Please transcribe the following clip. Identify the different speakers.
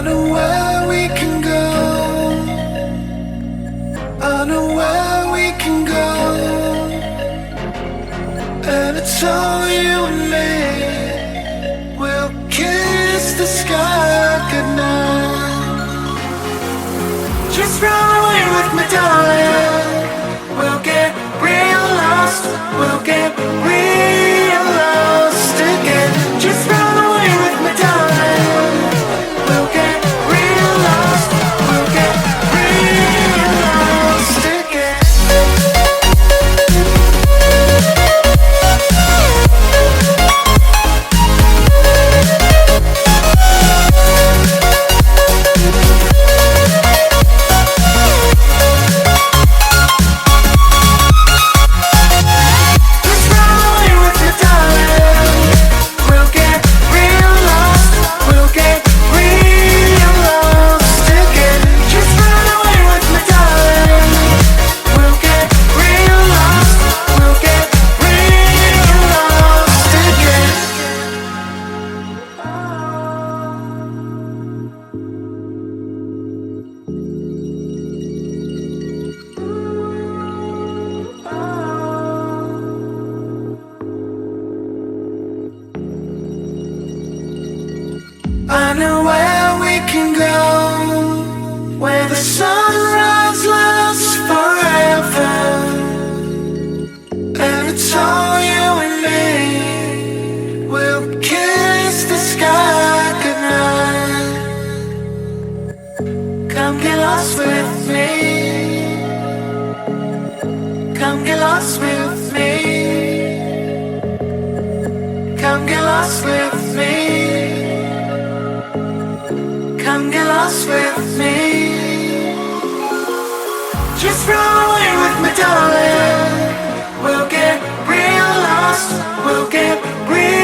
Speaker 1: I know where we can go. I know where we can go. And it's all you and me. We'll kiss the sky goodnight. Just run away with me, darling. We'll get real lost. We'll get real lost again. Just run away with me, darling. We'll get real lost. We'll get real lost again. I know where we can go, where the sunrise lasts forever. And it's all you and me. We'll kiss the sky goodnight. Come get lost with me. Come get lost with me. Come get lost with me. Come get lost with me. Just run away with me, darling. We'll get real lost. We'll get real